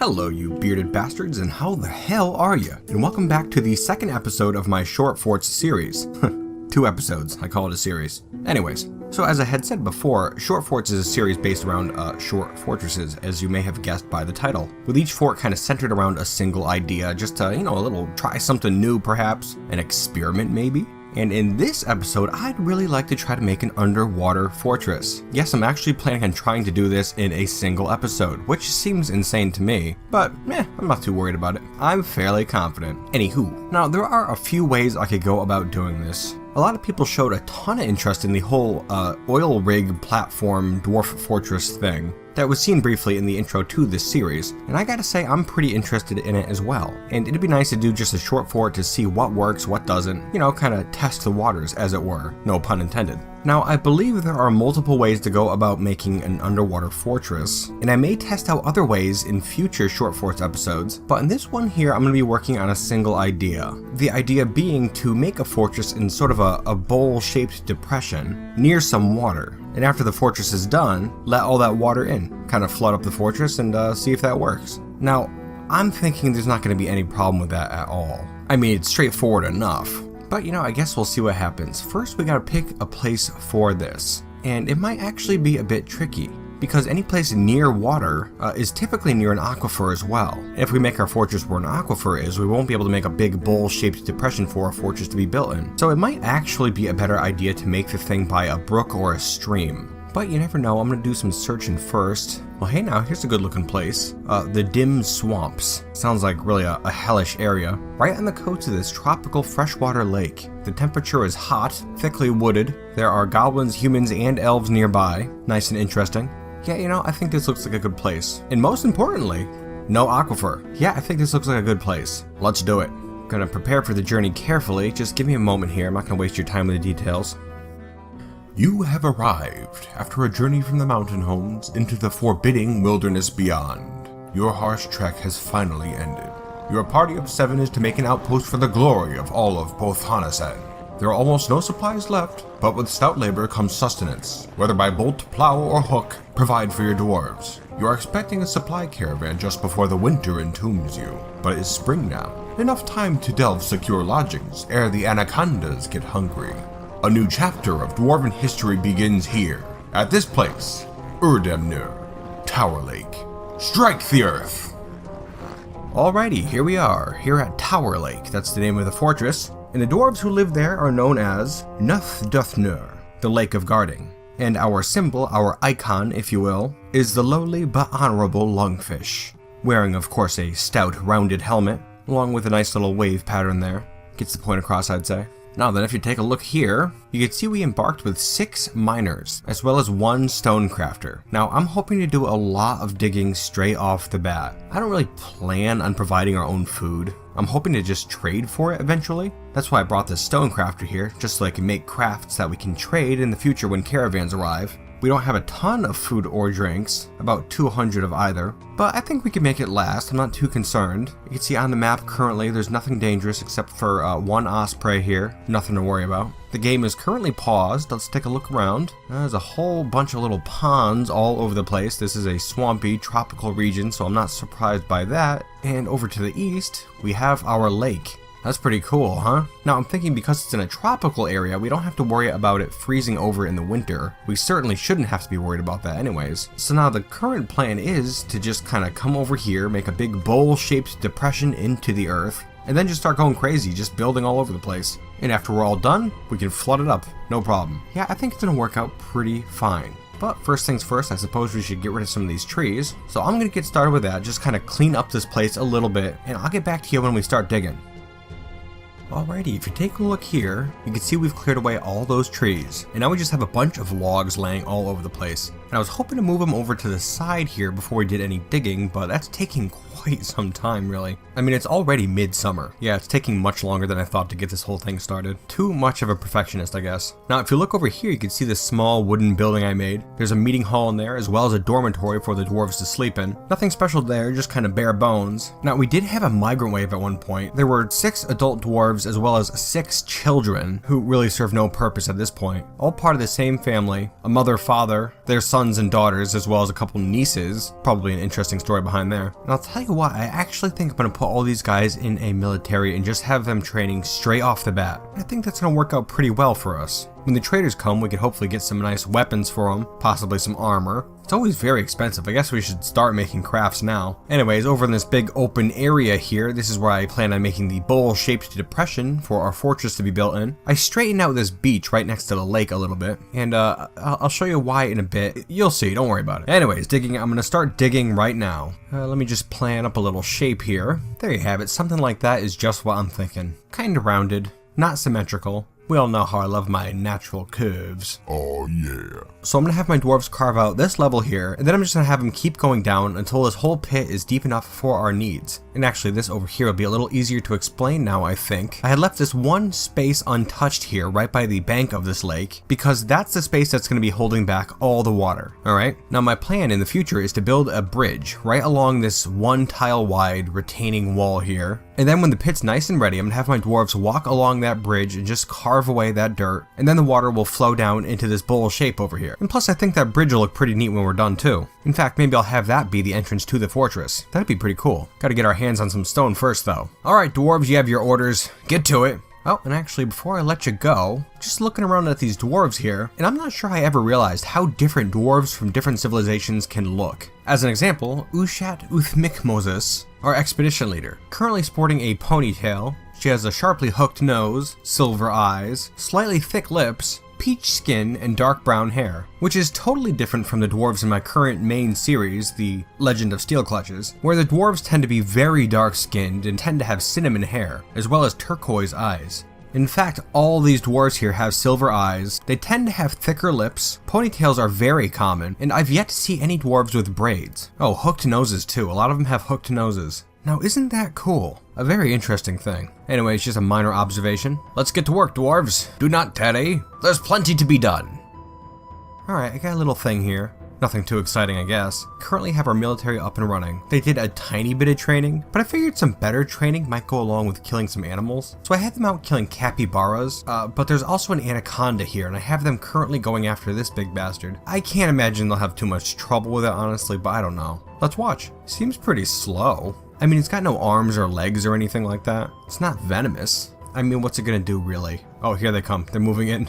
Hello you bearded bastards, and how the hell are you? And welcome back to the second episode of my Short Forts series. 2 episodes, I call it a series. Anyways, so as I had said before, Short Forts is a series based around short fortresses, as you may have guessed by the title, with each fort kind of centered around a single idea, just to, a little try something new perhaps, an experiment maybe. And in this episode, I'd really like to try to make an underwater fortress. Yes, I'm actually planning on trying to do this in a single episode, which seems insane to me, but I'm not too worried about it. I'm fairly confident. Anywho, now there are a few ways I could go about doing this. A lot of people showed a ton of interest in the whole oil rig platform dwarf fortress thing that was seen briefly in the intro to this series, and I gotta say I'm pretty interested in it as well. And it'd be nice to do just a short fort to see what works, what doesn't, kind of test the waters as it were, no pun intended. Now, I believe there are multiple ways to go about making an underwater fortress, and I may test out other ways in future Short Forts episodes, but in this one here I'm going to be working on a single idea. The idea being to make a fortress in sort of a bowl-shaped depression near some water, and after the fortress is done, let all that water in, kind of flood up the fortress and see if that works. Now, I'm thinking there's not going to be any problem with that at all. I mean, it's straightforward enough. But I guess we'll see what happens. First, we gotta pick a place for this. And it might actually be a bit tricky, because any place near water is typically near an aquifer as well. And if we make our fortress where an aquifer is, we won't be able to make a big bowl-shaped depression for a fortress to be built in. So it might actually be a better idea to make the thing by a brook or a stream. But you never know, I'm gonna do some searching first. Well, hey now, here's a good looking place. The Dim Swamps. Sounds like really a hellish area. Right on the coast of this tropical freshwater lake. The temperature is hot, thickly wooded. There are goblins, humans, and elves nearby. Nice and interesting. Yeah, I think this looks like a good place. And most importantly, no aquifer. Yeah, I think this looks like a good place. Let's do it. Gonna prepare for the journey carefully. Just give me a moment here. I'm not gonna waste your time with the details. You have arrived after a journey from the mountain homes into the forbidding wilderness beyond. Your harsh trek has finally ended. Your party of 7 is to make an outpost for the glory of all of both Hanasan. There are almost no supplies left, but with stout labor comes sustenance. Whether by bolt, plow, or hook, provide for your dwarves. You are expecting a supply caravan just before the winter entombs you, but it is spring now. Enough time to delve secure lodgings ere the anacondas get hungry. A new chapter of Dwarven history begins here, at this place, Urdemnir, Towerlake. Strike the earth! Alrighty, here we are, here at Towerlake, that's the name of the fortress, and the dwarves who live there are known as Nuthduthnur, the Lake of Guarding. And our symbol, our icon, if you will, is the lowly but honorable lungfish, wearing of course a stout rounded helmet, along with a nice little wave pattern there. Gets the point across, I'd say. Now then, if you take a look here, you can see we embarked with 6 miners, as well as 1 stonecrafter. Now, I'm hoping to do a lot of digging straight off the bat. I don't really plan on providing our own food. I'm hoping to just trade for it eventually. That's why I brought this stonecrafter here, just so I can make crafts that we can trade in the future when caravans arrive. We don't have a ton of food or drinks, about 200 of either, but I think we can make it last. I'm not too concerned. You can see on the map currently there's nothing dangerous except for 1 osprey here, nothing to worry about. The game is currently paused. Let's take a look around. There's a whole bunch of little ponds all over the place. This is a swampy tropical region, so I'm not surprised by that. And over to the east, we have our lake. That's pretty cool, huh? Now I'm thinking because it's in a tropical area, we don't have to worry about it freezing over in the winter. We certainly shouldn't have to be worried about that anyways. So now the current plan is to just kind of come over here, make a big bowl-shaped depression into the earth, and then just start going crazy, just building all over the place. And after we're all done, we can flood it up, no problem. Yeah, I think it's gonna work out pretty fine. But first things first, I suppose we should get rid of some of these trees. So I'm gonna get started with that, just kind of clean up this place a little bit, and I'll get back to you when we start digging. Alrighty, if you take a look here, you can see we've cleared away all those trees, and now we just have a bunch of logs laying all over the place. And I was hoping to move them over to the side here before we did any digging, but that's taking quite some time really. I mean, it's already midsummer. Yeah, it's taking much longer than I thought to get this whole thing started. Too much of a perfectionist, I guess. Now, if you look over here, you can see this small wooden building I made. There's a meeting hall in there, as well as a dormitory for the dwarves to sleep in. Nothing special there, just kind of bare bones. Now, we did have a migrant wave at one point. There were 6 adult dwarves as well as 6 children who really serve no purpose at this point. All part of the same family, a mother, father, their sons and daughters, as well as a couple nieces. Probably an interesting story behind there. And I'll tell you you what, I actually think I'm going to put all these guys in a military and just have them training straight off the bat. I think that's going to work out pretty well for us. When the traders come, we could hopefully get some nice weapons for them, possibly some armor. It's always very expensive. I guess we should start making crafts now. Anyways, over in this big open area here, this is where I plan on making the bowl-shaped depression for our fortress to be built in. I straightened out this beach right next to the lake a little bit, and I'll show you why in a bit. You'll see, don't worry about it. Anyways, digging, I'm gonna start digging right now. Let me just plan up a little shape here. There you have it. Something like that is just what I'm thinking. Kind of rounded, not symmetrical. We all know how I love my natural curves. Oh yeah. So I'm going to have my dwarves carve out this level here, and then I'm just going to have them keep going down until this whole pit is deep enough for our needs. And actually this over here will be a little easier to explain now, I think. I had left this one space untouched here right by the bank of this lake, because that's the space that's going to be holding back all the water. Alright, now my plan in the future is to build a bridge right along this 1 tile wide retaining wall here. And then when the pit's nice and ready, I'm going to have my dwarves walk along that bridge and just carve away that dirt, and then the water will flow down into this bowl shape over here. And plus I think that bridge will look pretty neat when we're done too. In fact, maybe I'll have that be the entrance to the fortress. That'd be pretty cool. Gotta get our hands on some stone first though. Alright dwarves, you have your orders. Get to it. Oh, and actually before I let you go, just looking around at these dwarves here, and I'm not sure I ever realized how different dwarves from different civilizations can look. As an example, Ushat Uthmikmoses, our expedition leader, currently sporting a ponytail. She has a sharply hooked nose, silver eyes, slightly thick lips, peach skin, and dark brown hair, which is totally different from the dwarves in my current main series, The Legend of Steel Clutches, where the dwarves tend to be very dark skinned and tend to have cinnamon hair, as well as turquoise eyes. In fact, all these dwarves here have silver eyes, they tend to have thicker lips, ponytails are very common, and I've yet to see any dwarves with braids. Oh, hooked noses too, a lot of them have hooked noses. Now isn't that cool? A very interesting thing. Anyway, it's just a minor observation. Let's get to work, dwarves. Do not tarry. There's plenty to be done. Alright, I got a little thing here. Nothing too exciting, I guess. Currently have our military up and running. They did a tiny bit of training, but I figured some better training might go along with killing some animals. So I had them out killing capybaras, but there's also an anaconda here, and I have them currently going after this big bastard. I can't imagine they'll have too much trouble with it, honestly, but I don't know. Let's watch. Seems pretty slow. I mean, it's got no arms or legs or anything like that. It's not venomous. I mean, what's it gonna do, really? Oh, here they come. They're moving in.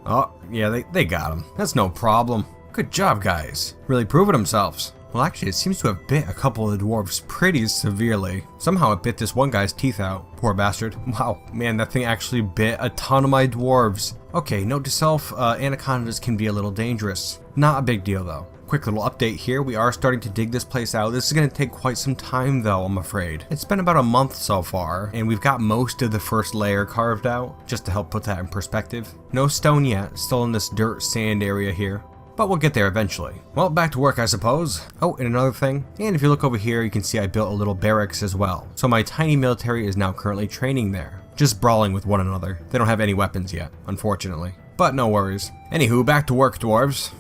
Oh, yeah, they got him. That's no problem. Good job, guys. Really proving themselves. Well, actually, it seems to have bit a couple of the dwarves pretty severely. Somehow it bit this one guy's teeth out. Poor bastard. Wow, man, that thing actually bit a ton of my dwarves. Okay, note to self, anacondas can be a little dangerous. Not a big deal, though. Quick little update here, we are starting to dig this place out. This is going to take quite some time though, I'm afraid. It's been about a month so far, and we've got most of the first layer carved out, just to help put that in perspective. No stone yet, still in this dirt sand area here, but we'll get there eventually. Well, back to work I suppose. Oh, and another thing, and if you look over here you can see I built a little barracks as well. So my tiny military is now currently training there, just brawling with one another. They don't have any weapons yet, unfortunately, but no worries. Anywho, back to work, dwarves.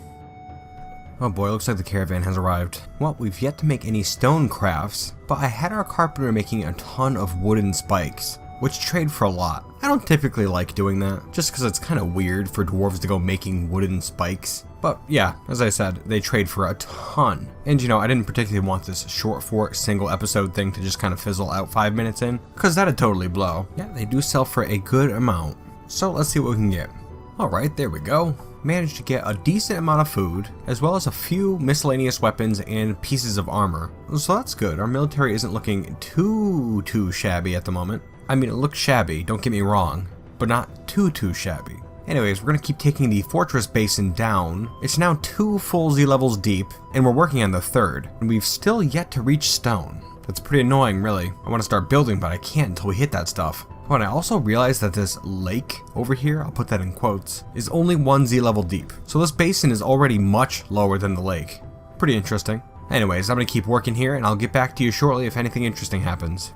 Oh boy, looks like the caravan has arrived. Well, we've yet to make any stone crafts, but I had our carpenter making a ton of wooden spikes, which trade for a lot. I don't typically like doing that, just because it's kind of weird for dwarves to go making wooden spikes. But yeah, as I said, they trade for a ton. And you know, I didn't particularly want this short fort single episode thing to just kind of fizzle out 5 minutes in, because that'd totally blow. Yeah, they do sell for a good amount. So let's see what we can get. Alright, there we go. Managed to get a decent amount of food, as well as a few miscellaneous weapons and pieces of armor. So that's good. Our military isn't looking too shabby at the moment. I mean, it looks shabby, don't get me wrong, but not too shabby. Anyways, we're going to keep taking the fortress basin down. It's now 2 full Z levels deep, and we're working on the 3rd, and we've still yet to reach stone. That's pretty annoying, really. I want to start building, but I can't until we hit that stuff. Oh, and I also realized that this lake over here, I'll put that in quotes, is only 1 Z level deep. So this basin is already much lower than the lake. Pretty interesting. Anyways, I'm going to keep working here, and I'll get back to you shortly if anything interesting happens.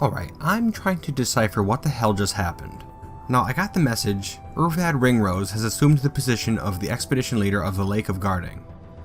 Alright, I'm trying to decipher what the hell just happened. Now, I got the message, Urvad Ringrose has assumed the position of the expedition leader of the Lake of Guarding.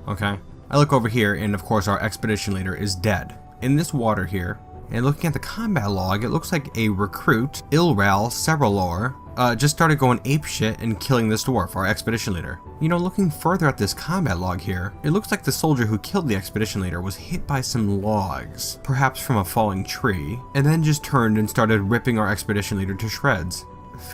Okay, I look over here, and of course our expedition leader is dead. In this water here, And looking at the combat log, it looks like a recruit, Ilral Serralor, just started going apeshit and killing this dwarf, our expedition leader. You know, looking further at this combat log here, it looks like the soldier who killed the expedition leader was hit by some logs, perhaps from a falling tree, and then just turned and started ripping our expedition leader to shreds.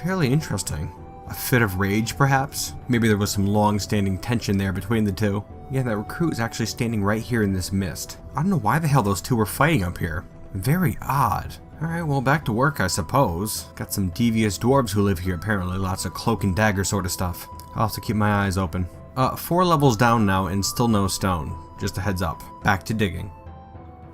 Fairly interesting. A fit of rage, perhaps? Maybe there was some long-standing tension there between the two. Yeah, that recruit is actually standing right here in this mist. I don't know why the hell those two were fighting up here. Very odd. Alright, well, back to work, I suppose. Got some devious dwarves who live here, apparently. Lots of cloak and dagger sort of stuff. I'll have to keep my eyes open. 4 levels down now and still no stone. Just a heads up. Back to digging.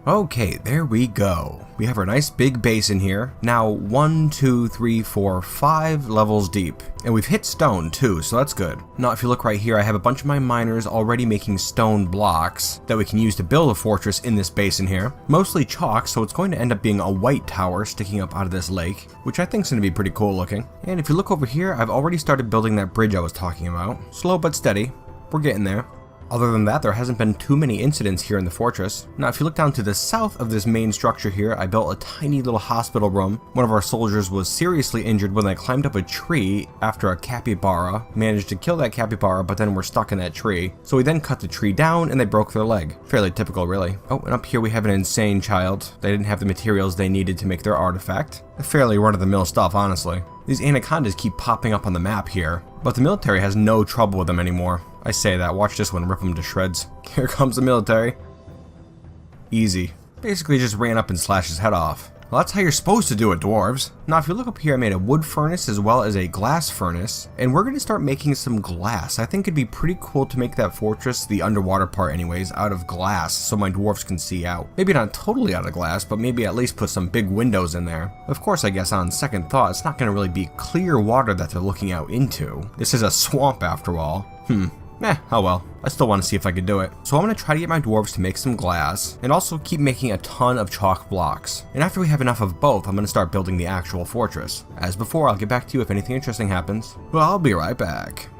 Okay, there we go. We have our nice big basin here. Now 1, 2, 3, 4, 5 levels deep. And we've hit stone too, so that's good. Now if you look right here, I have a bunch of my miners already making stone blocks that we can use to build a fortress in this basin here. Mostly chalk, so it's going to end up being a white tower sticking up out of this lake, which I think is going to be pretty cool looking. And if you look over here, I've already started building that bridge I was talking about. Slow but steady. We're getting there. Other than that, there hasn't been too many incidents here in the fortress. Now, if you look down to the south of this main structure here, I built a tiny little hospital room. One of our soldiers was seriously injured when they climbed up a tree after a capybara managed to kill that capybara, but then were stuck in that tree. So we then cut the tree down and they broke their leg. Fairly typical, really. Oh, and up here we have an insane child. They didn't have the materials they needed to make their artifact. Fairly run-of-the-mill stuff, honestly. These anacondas keep popping up on the map here, but the military has no trouble with them anymore. I say that, watch this one rip them to shreds. Here comes the military. Easy. Basically just ran up and slashed his head off. Well, that's how you're supposed to do it, dwarves. Now, if you look up here, I made a wood furnace as well as a glass furnace, and we're going to start making some glass. I think it'd be pretty cool to make that fortress, the underwater part anyways, out of glass so my dwarves can see out. Maybe not totally out of glass, but maybe at least put some big windows in there. Of course, I guess on second thought, it's not going to really be clear water that they're looking out into. This is a swamp after all. Oh well. I still want to see if I could do it. So I'm going to try to get my dwarves to make some glass, and also keep making a ton of chalk blocks. And after we have enough of both, I'm going to start building the actual fortress. As before, I'll get back to you if anything interesting happens. Well, I'll be right back.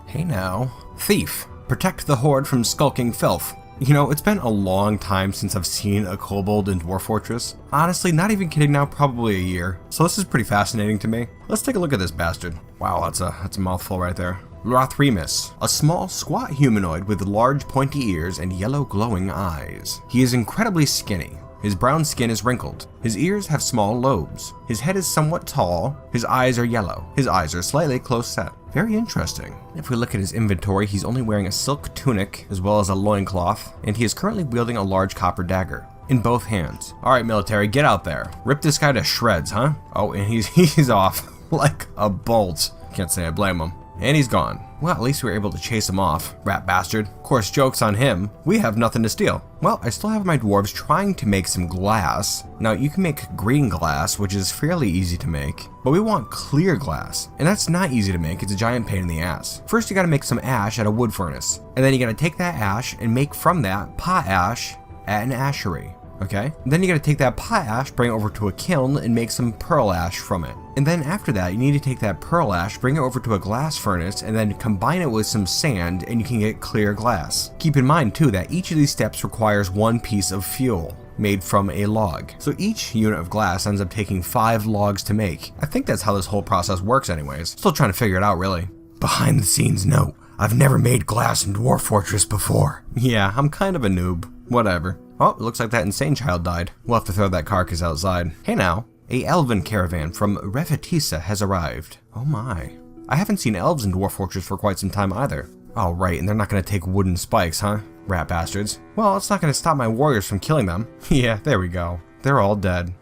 Hey now. Thief. Protect the horde from skulking filth. You know, it's been a long time since I've seen a kobold in Dwarf Fortress. Honestly, not even kidding now, probably a year. So this is pretty fascinating to me. Let's take a look at this bastard. Wow, that's a mouthful right there. Lothremus, a small, squat humanoid with large pointy ears and yellow glowing eyes. He is incredibly skinny. His brown skin is wrinkled. His ears have small lobes. His head is somewhat tall. His eyes are yellow. His eyes are slightly close set. Very interesting. If we look at his inventory, he's only wearing a silk tunic as well as a loincloth, and he is currently wielding a large copper dagger in both hands. Alright, military, get out there. Rip this guy to shreds, huh? Oh, and he's off like a bolt. Can't say I blame him. And he's gone. Well, at least we were able to chase him off, rat bastard. Of course, joke's on him. We have nothing to steal. Well, I still have my dwarves trying to make some glass. Now, you can make green glass, which is fairly easy to make, but we want clear glass, and that's not easy to make. It's a giant pain in the ass. First, you gotta make some ash at a wood furnace, and then you gotta take that ash and make from that pot ash at an ashery. Okay? And then you gotta take that pot ash, bring it over to a kiln, and make some pearl ash from it. And then after that, you need to take that pearl ash, bring it over to a glass furnace, and then combine it with some sand, and you can get clear glass. Keep in mind too that each of these steps requires one piece of fuel made from a log. So each unit of glass ends up taking 5 logs to make. I think that's how this whole process works anyways. Still trying to figure it out really. Behind the scenes note, I've never made glass in Dwarf Fortress before. Yeah, I'm kind of a noob. Whatever. Oh, it looks like that insane child died. We'll have to throw that carcass outside. Hey now, a elven caravan from Revetisa has arrived. Oh my. I haven't seen elves in Dwarf Fortress for quite some time either. Oh right, and they're not gonna take wooden spikes, huh? Rat bastards. Well, it's not gonna stop my warriors from killing them. Yeah, there we go. They're all dead.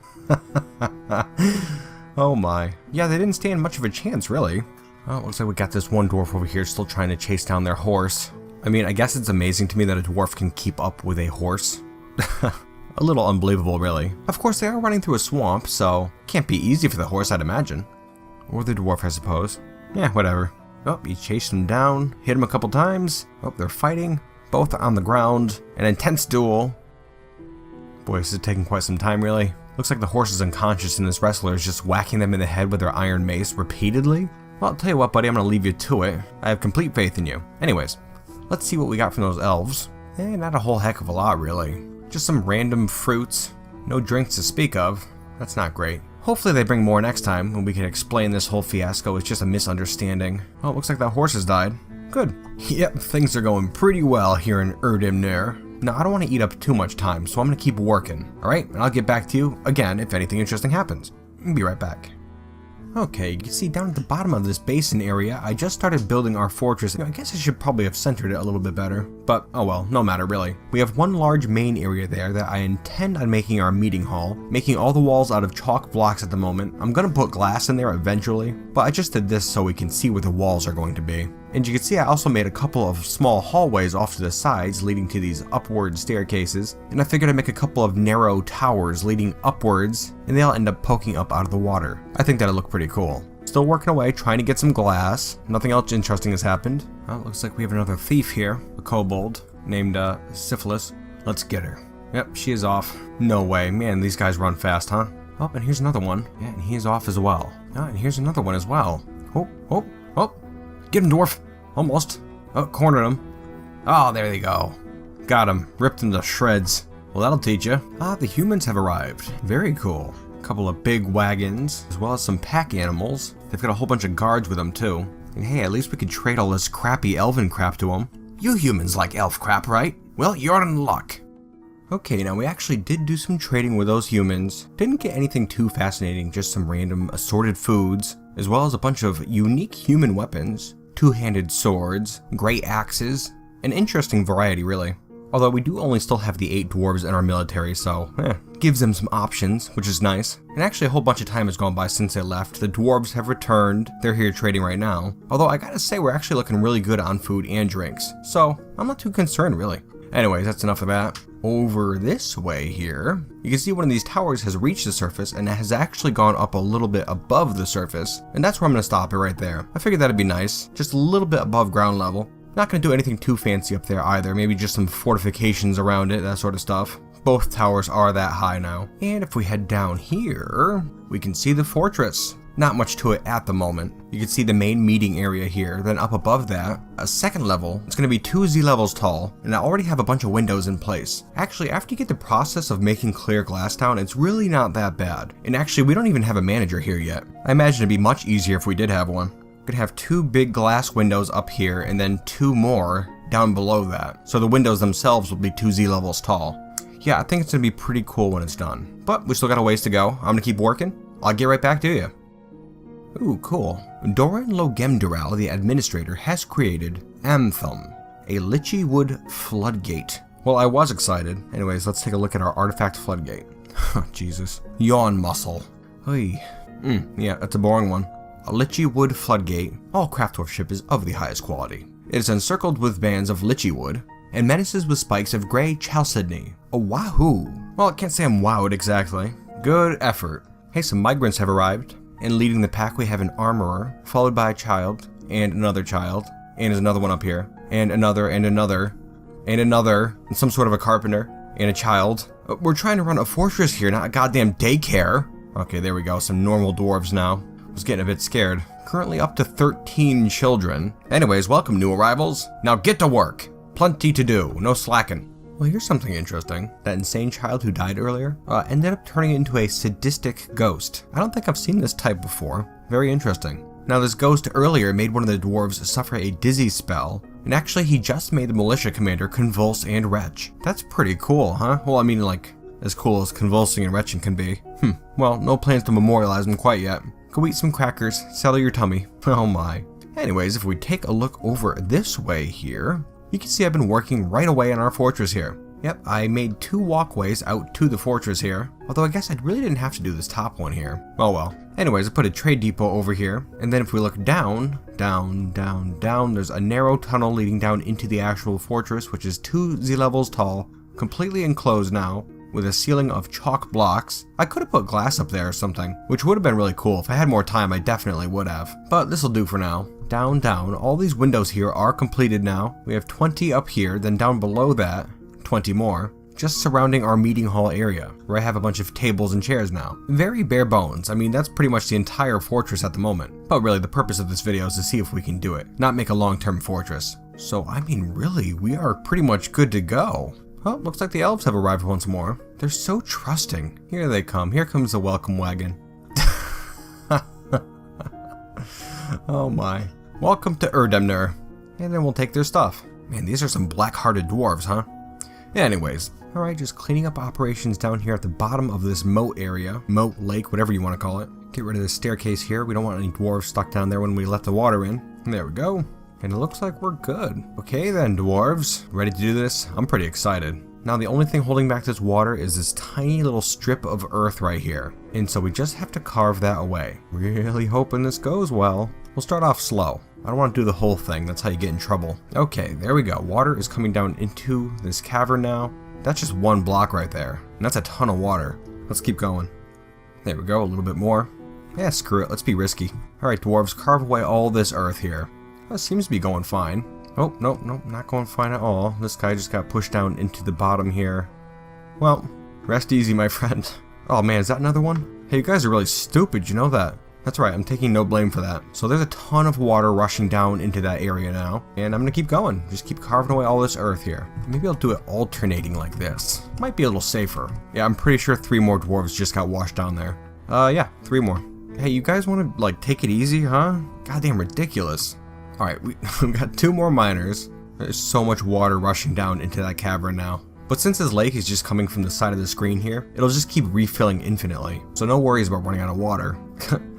Oh my. Yeah, they didn't stand much of a chance, really. Oh, it looks like we got this one dwarf over here still trying to chase down their horse. I mean, I guess it's amazing to me that a dwarf can keep up with a horse. A little unbelievable, really. Of course, they are running through a swamp, so can't be easy for the horse, I'd imagine. Or the dwarf, I suppose. Yeah, whatever. Oh, you chased them down, hit them a couple times. Oh, they're fighting. Both on the ground. An intense duel. Boy, this is taking quite some time, really. Looks like the horse is unconscious and this wrestler is just whacking them in the head with their iron mace repeatedly. Well, I'll tell you what, buddy, I'm gonna leave you to it. I have complete faith in you. Anyways, let's see what we got from those elves. Not a whole heck of a lot, really. Just some random fruits No drinks to speak of. That's not great. Hopefully they bring more next time when we can explain this whole fiasco is just a misunderstanding. Oh, it looks like that horse has died. Good. Yep, things are going pretty well here in Erdimner. Now, I don't want to eat up too much time, so I'm going to keep working. Alright, and I'll get back to you again if anything interesting happens. Be right back. Okay, you can see down at the bottom of this basin area, I just started building our fortress. I guess I should probably have centered it a little bit better, but oh well, no matter really. We have one large main area there that I intend on making our meeting hall, making all the walls out of chalk blocks at the moment. I'm gonna put glass in there eventually, but I just did this so we can see where the walls are going to be. And you can see I also made a couple of small hallways off to the sides leading to these upward staircases, and I figured I'd make a couple of narrow towers leading upwards, and they'll end up poking up out of the water. I think that'll look pretty cool. Still working away, trying to get some glass. Nothing else interesting has happened. Well, looks like we have another thief here, a kobold named Syphilis. Let's get her. Yep, she is off. No way, man, these guys run fast, huh? Oh, and here's another one. Yeah, and he is off as well. Oh, and here's another one as well. Oh, oh, oh. Get him, Dwarf. Almost. Oh, cornered him. Oh, there they go. Got him. Ripped him to shreds. Well, that'll teach you. Ah, the humans have arrived. Very cool. A couple of big wagons, as well as some pack animals. They've got a whole bunch of guards with them, too. And hey, at least we could trade all this crappy elven crap to them. You humans like elf crap, right? Well, you're in luck. Okay, now we actually did do some trading with those humans. Didn't get anything too fascinating, just some random assorted foods, as well as a bunch of unique human weapons. Two-handed swords, great axes, an interesting variety really. Although we do only still have the 8 dwarves in our military, so gives them some options, which is nice. And actually a whole bunch of time has gone by since they left. The dwarves have returned, they're here trading right now. Although I gotta say we're actually looking really good on food and drinks, so I'm not too concerned really. Anyways, that's enough of that. Over this way here, you can see one of these towers has reached the surface and has actually gone up a little bit above the surface, and that's where I'm going to stop it right there. I figured that'd be nice, just a little bit above ground level. Not going to do anything too fancy up there either, maybe just some fortifications around it, that sort of stuff. Both towers are that high now. And if we head down here, we can see the fortress. Not much to it at the moment. You can see the main meeting area here, then up above that, a second level. It's going to be 2 Z levels tall, and I already have a bunch of windows in place. Actually, after you get the process of making clear glass down, it's really not that bad. And actually, we don't even have a manager here yet. I imagine it'd be much easier if we did have one. We could have 2 big glass windows up here, and then 2 more down below that. So the windows themselves will be 2 Z levels tall. Yeah, I think it's going to be pretty cool when it's done. But we still got a ways to go. I'm going to keep working. I'll get right back to you. Ooh, cool. Doran Logemdural, the administrator, has created Anthem, a lychee wood floodgate. Well, I was excited. Anyways, let's take a look at our artifact floodgate. Jesus. Yawn muscle. Oy. Yeah, that's a boring one. A lychee wood floodgate. All craft dwarfship is of the highest quality. It is encircled with bands of lychee wood and menaces with spikes of gray chalcedony. A wahoo. Well, I can't say I'm wowed exactly. Good effort. Hey, some migrants have arrived. And leading the pack we have an armorer, followed by a child, and another child, and there's another one up here, and another, and another, and another, and some sort of a carpenter, and a child. We're trying to run a fortress here, not a goddamn daycare. Okay, there we go, some normal dwarves now. I was getting a bit scared. Currently up to 13 children. Anyways, welcome new arrivals. Now get to work. Plenty to do, no slacking. Well, here's something interesting. That insane child who died earlier ended up turning into a sadistic ghost. I don't think I've seen this type before. Very interesting. Now, this ghost earlier made one of the dwarves suffer a dizzy spell, and actually he just made the militia commander convulse and retch. That's pretty cool, huh? Well, I mean, like, as cool as convulsing and retching can be. Well, no plans to memorialize him quite yet. Go eat some crackers, settle your tummy. Oh my. Anyways, if we take a look over this way here, you can see I've been working right away on our fortress here. Yep, I made 2 walkways out to the fortress here, although I guess I really didn't have to do this top one here. Oh well. Anyways, I put a trade depot over here, and then if we look down, there's a narrow tunnel leading down into the actual fortress, which is 2 Z levels tall, completely enclosed now, with a ceiling of chalk blocks. I could have put glass up there or something, which would have been really cool. If I had more time, I definitely would have. But this'll do for now. Down, all these windows here are completed now. We have 20 up here, then down below that, 20 more, just surrounding our meeting hall area, where I have a bunch of tables and chairs now. Very bare bones. I mean, that's pretty much the entire fortress at the moment. But really, the purpose of this video is to see if we can do it, not make a long-term fortress. So, I mean, really, we are pretty much good to go. Oh, looks like the elves have arrived once more. They're so trusting. Here they come. Here comes the welcome wagon. Oh my. Welcome to Erdemner. And then we'll take their stuff. Man, these are some black-hearted dwarves, huh? Anyways, alright, just cleaning up operations down here at the bottom of this moat area. Moat, lake, whatever you want to call it. Get rid of the staircase here. We don't want any dwarves stuck down there when we let the water in. And there we go. And it looks like we're good. Okay then, dwarves. Ready to do this? I'm pretty excited. Now the only thing holding back this water is this tiny little strip of earth right here. And so we just have to carve that away. Really hoping this goes well. We'll start off slow. I don't want to do the whole thing. That's how you get in trouble. Okay, there we go. Water is coming down into this cavern now. That's just one block right there. And that's a ton of water. Let's keep going. There we go, a little bit more. Yeah, screw it. Let's be risky. Alright, dwarves, carve away all this earth here. That seems to be going fine. Oh, nope, not going fine at all. This guy just got pushed down into the bottom here. Well, rest easy, my friend. Oh man, is that another one? Hey, you guys are really stupid, you know that? That's right, I'm taking no blame for that. So there's a ton of water rushing down into that area now. And I'm gonna keep going. Just keep carving away all this earth here. Maybe I'll do it alternating like this. Might be a little safer. Yeah, I'm pretty sure 3 more dwarves just got washed down there. Yeah, 3 more. Hey, you guys wanna, like, take it easy, huh? Goddamn ridiculous. Alright, we've got 2 more miners. There's so much water rushing down into that cavern now. But since this lake is just coming from the side of the screen here, it'll just keep refilling infinitely. So no worries about running out of water.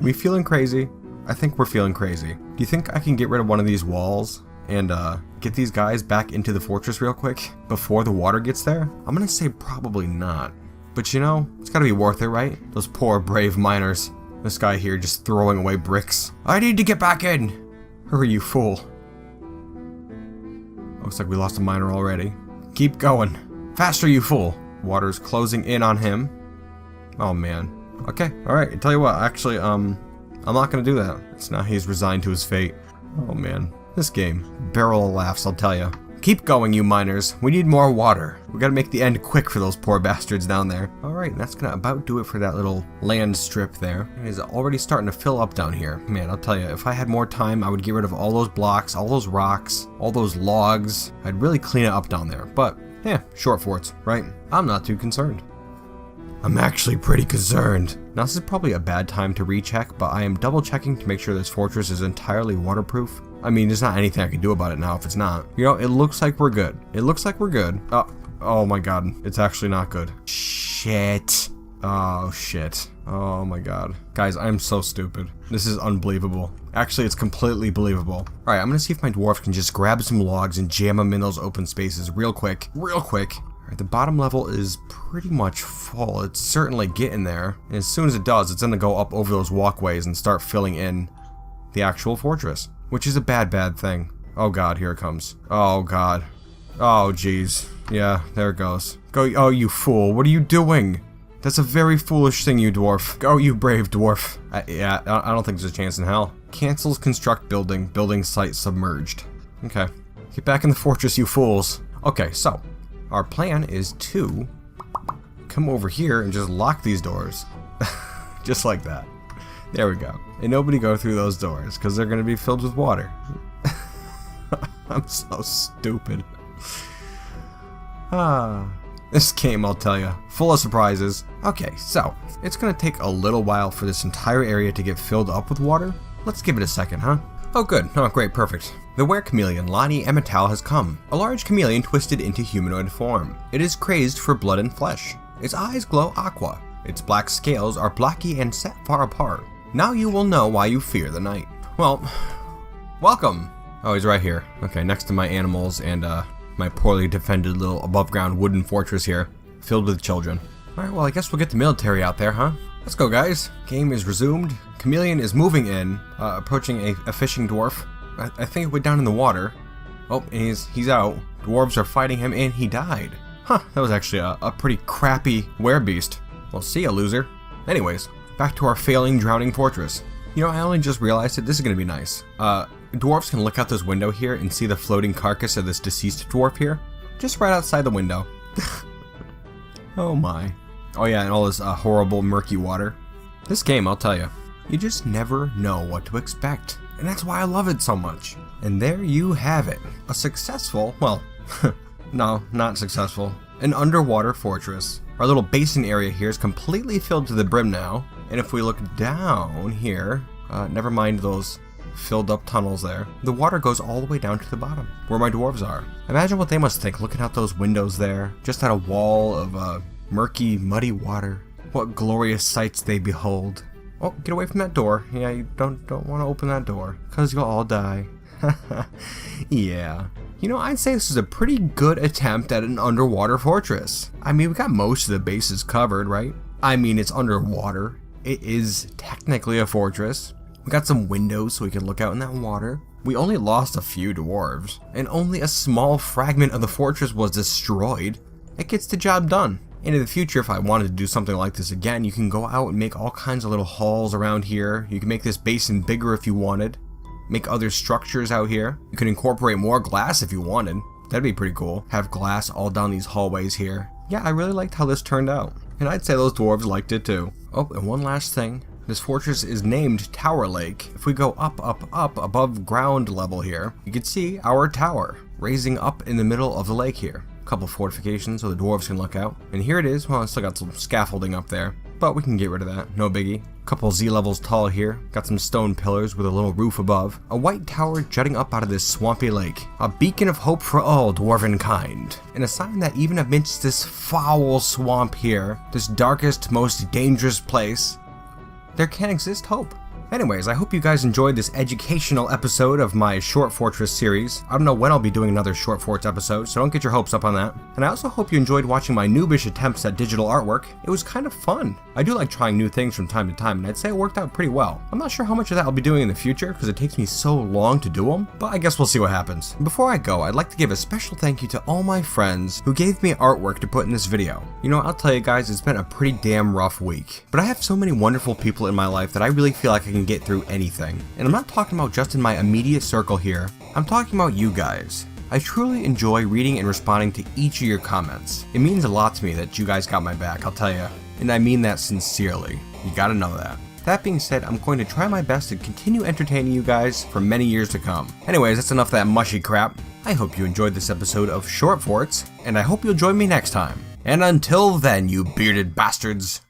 We feeling crazy? I think we're feeling crazy. Do you think I can get rid of one of these walls and get these guys back into the fortress real quick before the water gets there? I'm gonna say probably not. But you know, it's gotta be worth it, right? Those poor brave miners. This guy here just throwing away bricks. I need to get back in! Hurry, you fool. Looks like we lost a miner already. Keep going. Faster, you fool. Water's closing in on him. Oh man. Okay, alright, I tell you what, actually, I'm not gonna do that. It's now he's resigned to his fate. Oh man. This game. Barrel of laughs, I'll tell you. Keep going, you miners. We need more water. We gotta make the end quick for those poor bastards down there. Alright, that's gonna about do it for that little land strip there. It is already starting to fill up down here. Man, I'll tell you, if I had more time, I would get rid of all those blocks, all those rocks, all those logs. I'd really clean it up down there. But, yeah, short forts, right? I'm not too concerned. I'm actually pretty concerned. Now this is probably a bad time to recheck, but I am double checking to make sure this fortress is entirely waterproof. I mean, there's not anything I can do about it now if it's not. You know, it looks like we're good. It looks like we're good. Oh my god. It's actually not good. Shit. Oh shit. Oh my god. Guys, I'm so stupid. This is unbelievable. Actually, it's completely believable. Alright, I'm gonna see if my dwarf can just grab some logs and jam them in those open spaces real quick. Real quick. Alright, the bottom level is pretty much full. It's certainly getting there. And as soon as it does, it's gonna go up over those walkways and start filling in the actual fortress. Which is a bad thing. Oh god, here it comes. Oh god. Oh jeez. Yeah, there it goes. Go, oh you fool, what are you doing? That's a very foolish thing, you dwarf. Go, you brave dwarf. Yeah, I don't think there's a chance in hell. Cancels construct building. Building site submerged. Okay. Get back in the fortress, you fools. Okay, so our plan is to come over here and just lock these doors. Just like that. There we go. And nobody go through those doors, because they're going to be filled with water. I'm so stupid. This game, I'll tell you, full of surprises. Okay, so, it's going to take a little while for this entire area to get filled up with water. Let's give it a second, huh? Oh good, oh great, perfect. The were-chameleon Lani Emital has come. A large chameleon twisted into humanoid form. It is crazed for blood and flesh. Its eyes glow aqua. Its black scales are blocky and set far apart. Now you will know why you fear the night. Well, welcome. Oh, he's right here. Okay, next to my animals and my poorly defended little above ground wooden fortress here, filled with children. Alright, well I guess we'll get the military out there, huh? Let's go guys. Game is resumed. Chameleon is moving in, approaching a fishing dwarf. I think it went down in the water. Oh, and he's out. Dwarves are fighting him and he died. Huh, that was actually a pretty crappy werebeast. Well, see ya, loser. Anyways, back to our failing drowning fortress. You know, I only just realized that this is gonna be nice. Dwarves can look out this window here and see the floating carcass of this deceased dwarf here. Just right outside the window. Oh my. Oh yeah, and all this horrible murky water. This game, I'll tell you, you just never know what to expect. And that's why I love it so much. And there you have it. A successful, well, No, not successful. An underwater fortress. Our little basin area here is completely filled to the brim now. And if we look down here, never mind those filled up tunnels there, the water goes all the way down to the bottom, where my dwarves are. Imagine what they must think looking out those windows there, just at a wall of murky, muddy water. What glorious sights they behold. Oh, get away from that door. Yeah, you don't want to open that door, because you'll all die. Yeah. You know, I'd say this is a pretty good attempt at an underwater fortress. I mean, we got most of the bases covered, right? I mean, it's underwater. It is technically a fortress. We got some windows so we can look out in that water. We only lost a few dwarves, and only a small fragment of the fortress was destroyed. It gets the job done. And in the future, if I wanted to do something like this again, you can go out and make all kinds of little halls around here. You can make this basin bigger if you wanted. Make other structures out here. You can incorporate more glass if you wanted. That'd be pretty cool. Have glass all down these hallways here. Yeah, I really liked how this turned out. And I'd say those dwarves liked it too. Oh, and one last thing. This fortress is named Towerlake. If we go up above ground level here, you can see our tower raising up in the middle of the lake here. A couple fortifications so the dwarves can look out. And here it is. Well, I still got some scaffolding up there, but we can get rid of that. No biggie. Couple Z levels tall here. Got some stone pillars with a little roof above. A white tower jutting up out of this swampy lake. A beacon of hope for all dwarven kind. And a sign that even amidst this foul swamp here, this darkest, most dangerous place, there can exist hope. Anyways, I hope you guys enjoyed this educational episode of my Short Fortress series. I don't know when I'll be doing another Short Forts episode, so don't get your hopes up on that. And I also hope you enjoyed watching my noobish attempts at digital artwork. It was kind of fun. I do like trying new things from time to time, and I'd say it worked out pretty well. I'm not sure how much of that I'll be doing in the future, because it takes me so long to do them, but I guess we'll see what happens. Before I go, I'd like to give a special thank you to all my friends who gave me artwork to put in this video. You know, I'll tell you guys, it's been a pretty damn rough week, but I have so many wonderful people in my life that I really feel like I can get through anything. And I'm not talking about just in my immediate circle here, I'm talking about you guys. I truly enjoy reading and responding to each of your comments. It means a lot to me that you guys got my back, I'll tell you. And I mean that sincerely. You gotta know that. That being said, I'm going to try my best to continue entertaining you guys for many years to come. Anyways, that's enough of that mushy crap. I hope you enjoyed this episode of Short Forts, and I hope you'll join me next time. And until then, you bearded bastards.